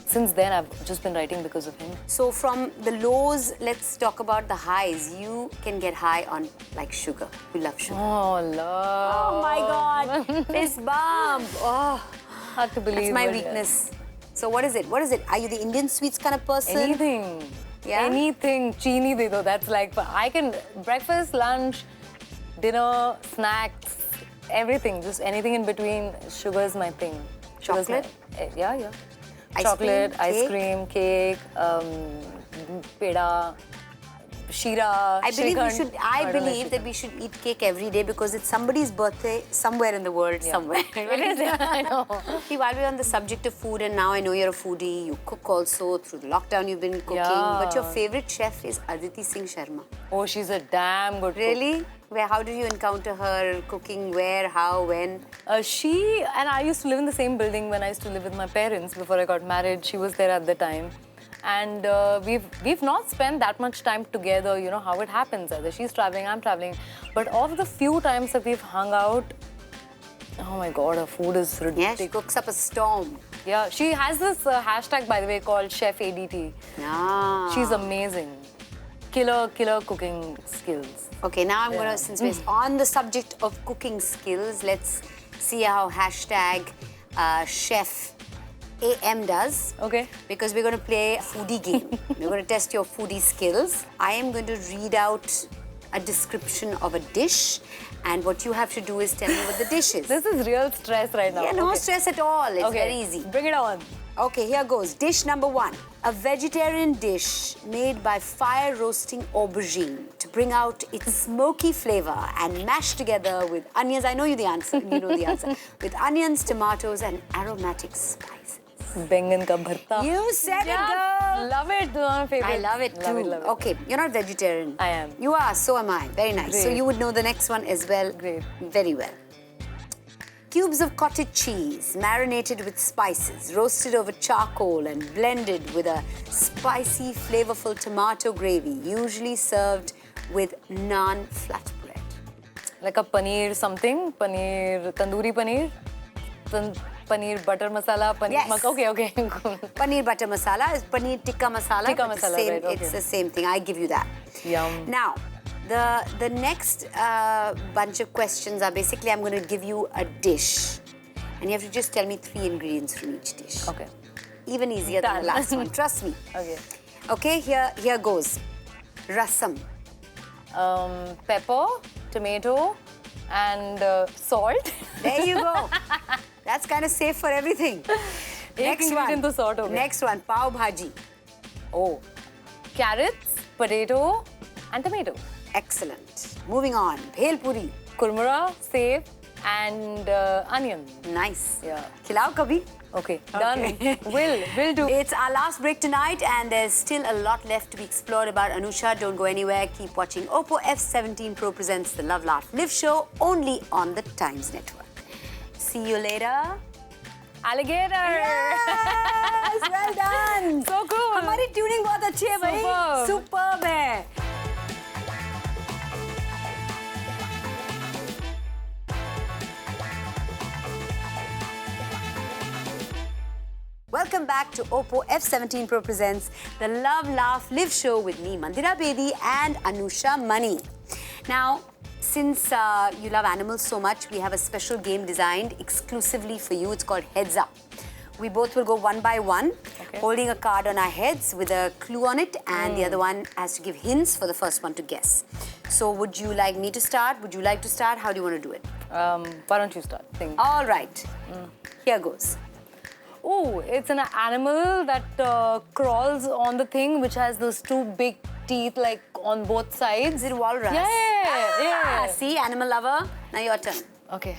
[SPEAKER 2] since then, I've just been writing because of him.
[SPEAKER 1] So from the lows, let's talk about the highs. You can get high on like sugar. You love sugar.
[SPEAKER 2] Oh, love.
[SPEAKER 1] Oh my God, fist bump. Oh,
[SPEAKER 2] Hard to believe.
[SPEAKER 1] that's my
[SPEAKER 2] but
[SPEAKER 1] weakness. So what is it? What is it? Are you the Indian sweets kind of person?
[SPEAKER 2] Anything.
[SPEAKER 1] Yeah?
[SPEAKER 2] Anything. Cheeny de do. That's like, I can, breakfast, lunch, dinner, snacks, everything. Just anything in between. Sugar is my thing. Sugar's
[SPEAKER 1] Chocolate?
[SPEAKER 2] Yeah.
[SPEAKER 1] Ice
[SPEAKER 2] Chocolate,
[SPEAKER 1] cream,
[SPEAKER 2] ice
[SPEAKER 1] cake?
[SPEAKER 2] cream, cake, peda, shira,
[SPEAKER 1] I
[SPEAKER 2] Shrikhand.
[SPEAKER 1] believe that we should eat cake every day because it's somebody's birthday somewhere in the world, somewhere.
[SPEAKER 2] It is, I know.
[SPEAKER 1] See, while we're on the subject of food, and now I know you're a foodie, you cook also. Through the lockdown, you've been cooking.
[SPEAKER 2] Yeah.
[SPEAKER 1] But your favorite chef is Aditi Singh Sharma.
[SPEAKER 2] Oh, she's a damn good cook.
[SPEAKER 1] Really? How did you encounter her cooking? Where? How? When?
[SPEAKER 2] She and I used to live in the same building when I used to live with my parents before I got married. She was there at the time. And we've not spent that much time together, you know, how it happens. Either she's traveling, I'm traveling. But of the few times that we've hung out, oh my God, her food is ridiculous.
[SPEAKER 1] Yeah, she cooks up a storm.
[SPEAKER 2] Yeah, she has this hashtag, by the way, called Chef ADT.
[SPEAKER 1] Ah.
[SPEAKER 2] She's amazing. Killer cooking skills.
[SPEAKER 1] Okay, now I'm going to, since we're on the subject of cooking skills, let's see how hashtag Chef AM does.
[SPEAKER 2] Okay.
[SPEAKER 1] Because we're going to play a foodie game. We're going to test your foodie skills. I am going to read out a description of a dish, and what you have to do is tell me what the dish is.
[SPEAKER 2] This is real stress right now.
[SPEAKER 1] Yeah, no
[SPEAKER 2] Okay.
[SPEAKER 1] stress at all. It's very easy.
[SPEAKER 2] Bring it on.
[SPEAKER 1] Okay, here goes. Dish number 1. A vegetarian dish made by fire roasting aubergine to bring out its smoky flavor and mashed together with onions. I know you the answer. You know the answer. With onions, tomatoes, and aromatic spices.
[SPEAKER 2] Bengan ka bharta.
[SPEAKER 1] You said it, girl.
[SPEAKER 2] Love it. One of my favorites.
[SPEAKER 1] I love it too.
[SPEAKER 2] Love it.
[SPEAKER 1] Okay, you're not vegetarian.
[SPEAKER 2] I am.
[SPEAKER 1] You are, so am I. Very nice. So
[SPEAKER 2] Great.
[SPEAKER 1] you would know the next one as well.
[SPEAKER 2] Great.
[SPEAKER 1] Very well. Cubes of cottage cheese marinated with spices, roasted over charcoal and blended with a spicy, flavorful tomato gravy, usually served with naan flatbread.
[SPEAKER 2] Like a paneer something, paneer, tandoori paneer, paneer butter masala, paneer.
[SPEAKER 1] Yes.
[SPEAKER 2] Okay.
[SPEAKER 1] Paneer butter masala is paneer tikka masala.
[SPEAKER 2] Tikka
[SPEAKER 1] but
[SPEAKER 2] masala,
[SPEAKER 1] same,
[SPEAKER 2] right, okay.
[SPEAKER 1] It's the same thing. I give you that.
[SPEAKER 2] Yum.
[SPEAKER 1] Now, the next bunch of questions are basically I'm going to give you a dish, and you have to just tell me 3 ingredients from each dish.
[SPEAKER 2] Okay.
[SPEAKER 1] Even easier than the
[SPEAKER 2] Done.
[SPEAKER 1] last one. Trust me.
[SPEAKER 2] Okay.
[SPEAKER 1] Okay, here goes. Rasam.
[SPEAKER 2] Pepper, tomato, and salt.
[SPEAKER 1] There you go. That's kind of safe for everything. Next one.
[SPEAKER 2] तो sort हो गया.
[SPEAKER 1] Next one. Pav bhaji.
[SPEAKER 2] Oh. Carrots, potato, and tomato.
[SPEAKER 1] Excellent. Moving on. Bhel puri.
[SPEAKER 2] Kurmura, save, and onion.
[SPEAKER 1] Nice.
[SPEAKER 2] Yeah.
[SPEAKER 1] Khilao kabhi.
[SPEAKER 2] Okay,
[SPEAKER 1] Okay.
[SPEAKER 2] done. Will do.
[SPEAKER 1] It's our last break tonight, and there's still a lot left to be explored about Anusha. Don't go anywhere. Keep watching Oppo F17 Pro presents the Love Laugh Live show only on the Times Network. See you later.
[SPEAKER 2] Alligator.
[SPEAKER 1] Yes, well done.
[SPEAKER 2] So cool.
[SPEAKER 1] हमारी tuning बहुत अच्छी है भाई.
[SPEAKER 2] Superb.
[SPEAKER 1] Superb है. Welcome back to Oppo F17 Pro presents the Love Laugh Live show with me, Mandira Bedi, and Anusha Mani. Now, since you love animals so much, we have a special game designed exclusively for you. It's called Heads Up. We both will go one by one, holding a card on our heads with a clue on it, and the other one has to give hints for the first one to guess. So would you like me to start? Would you like to start? How do you want to do it?
[SPEAKER 2] Why don't you start? Think.
[SPEAKER 1] All right. Here goes.
[SPEAKER 2] Oh, it's an animal that crawls on the thing which has those 2 big teeth like on both sides.
[SPEAKER 1] Is it walrus?
[SPEAKER 2] Yeah.
[SPEAKER 1] See, animal lover. Now your turn.
[SPEAKER 2] Okay.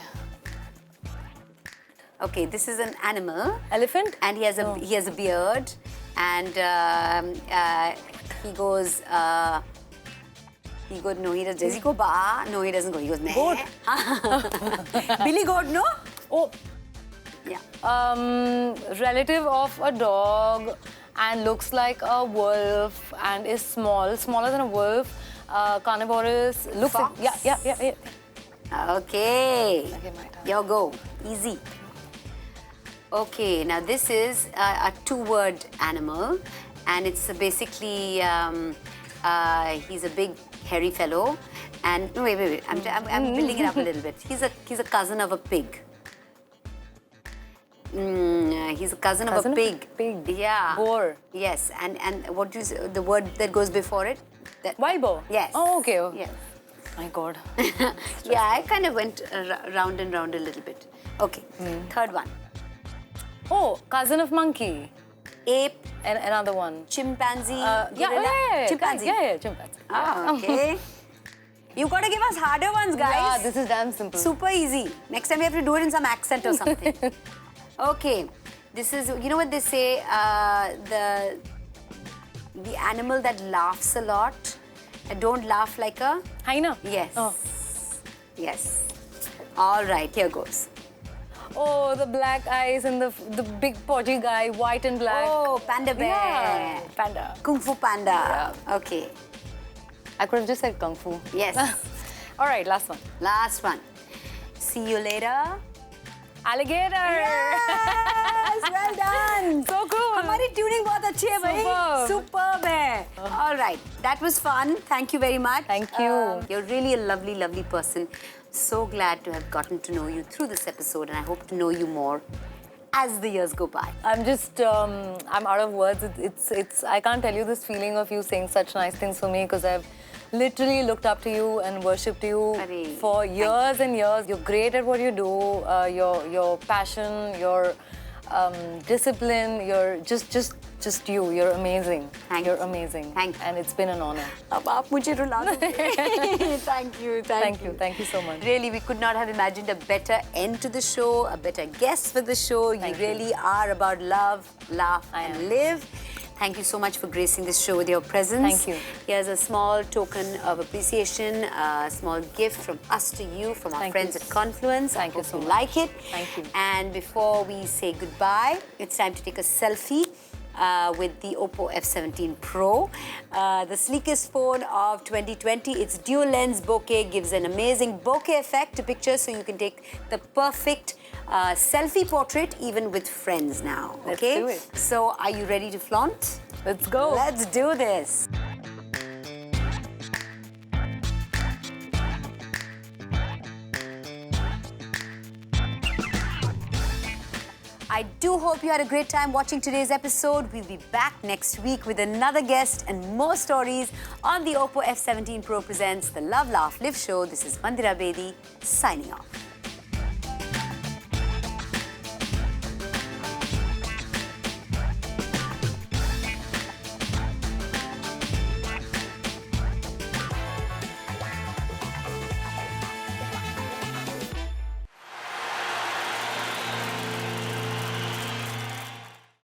[SPEAKER 1] Okay, this is an animal.
[SPEAKER 2] Elephant?
[SPEAKER 1] And he has a beard, and he goes. No, he does. Does he go ba? No, he doesn't go. He goes meh.
[SPEAKER 2] Goat.
[SPEAKER 1] Billy goat, no?
[SPEAKER 2] Oh.
[SPEAKER 1] Yeah.
[SPEAKER 2] Relative of a dog and looks like a wolf and is smaller than a wolf. Carnivorous. Looks
[SPEAKER 1] Fox?
[SPEAKER 2] like, yeah.
[SPEAKER 1] Okay.
[SPEAKER 2] Okay, my turn.
[SPEAKER 1] Your go. Easy. Okay, now this is a 2-word animal, and it's basically he's a big hairy fellow, and no, wait. I'm building it up a little bit. He's a cousin of a pig. He's a cousin of a pig.
[SPEAKER 2] Pig.
[SPEAKER 1] Yeah.
[SPEAKER 2] Boar.
[SPEAKER 1] Yes, and what do you say, the word that goes before it?
[SPEAKER 2] Wild boar?
[SPEAKER 1] Yes.
[SPEAKER 2] Oh, okay.
[SPEAKER 1] Yes.
[SPEAKER 2] My God.
[SPEAKER 1] Yeah, I kind of went round and round a little bit. Okay, third one.
[SPEAKER 2] Oh, cousin of monkey.
[SPEAKER 1] Ape,
[SPEAKER 2] And another one.
[SPEAKER 1] chimpanzee,
[SPEAKER 2] Yeah.
[SPEAKER 1] chimpanzee.
[SPEAKER 2] Yeah, chimpanzee.
[SPEAKER 1] Ah, okay. You got to give us harder ones, guys.
[SPEAKER 2] Yeah, this is damn simple.
[SPEAKER 1] Super easy. Next time we have to do it in some accent or something. Okay, this is, you know what they say, the animal that laughs a lot, don't laugh like a...
[SPEAKER 2] Hyena?
[SPEAKER 1] Yes.
[SPEAKER 2] Oh.
[SPEAKER 1] Yes. All right, here goes.
[SPEAKER 2] Oh, the black eyes and the big podgy guy, white and black.
[SPEAKER 1] Oh, Panda Bear.
[SPEAKER 2] Yeah, Panda.
[SPEAKER 1] Kung Fu Panda. Okay.
[SPEAKER 2] I could have just said Kung Fu.
[SPEAKER 1] Yes.
[SPEAKER 2] All right, last one.
[SPEAKER 1] Last one. See you later.
[SPEAKER 2] Alligator.
[SPEAKER 1] Yes, well done.
[SPEAKER 2] So cool.
[SPEAKER 1] हमारी tuning बहुत अच्छी है भाई.
[SPEAKER 2] Superb.
[SPEAKER 1] Superb है. All right, that was fun. Thank you very much.
[SPEAKER 2] Thank you.
[SPEAKER 1] You're really a lovely, lovely person. So glad to have gotten to know you through this episode, and I hope to know you more as the years go by.
[SPEAKER 2] I'm just, I'm out of words. It's. I can't tell you this feeling of you saying such nice things for me because I've literally looked up to you and worshipped you
[SPEAKER 1] Arey,
[SPEAKER 2] for years and years. You're great at what you do. Your passion, your discipline. You're just you. You're amazing. You're amazing.
[SPEAKER 1] Thank you.
[SPEAKER 2] And it's been an honor.
[SPEAKER 1] अब आप मुझे रुला दोगे. Thank you.
[SPEAKER 2] Thank you so much.
[SPEAKER 1] Really, we could not have imagined a better end to the show, a better guest for the show. You really are about love, laugh, and live. Thank you so much for gracing this show with your presence.
[SPEAKER 2] Thank you.
[SPEAKER 1] Here's a small token of appreciation, a small gift from us to you, from our friends at Confluence.
[SPEAKER 2] Thank you so much.
[SPEAKER 1] Like it.
[SPEAKER 2] Thank you.
[SPEAKER 1] And before we say goodbye, it's time to take a selfie with the Oppo F17 Pro. The sleekest phone of 2020. Its dual lens bokeh gives an amazing bokeh effect to pictures, so you can take the perfect selfie portrait even with friends now. Okay?
[SPEAKER 2] Let's do it.
[SPEAKER 1] So are you ready to flaunt?
[SPEAKER 2] Let's go.
[SPEAKER 1] Let's do this. I do hope you had a great time watching today's episode. We'll be back next week with another guest and more stories on the Oppo F17 Pro presents the Love, Laugh, Live show. This is Mandira Bedi signing off.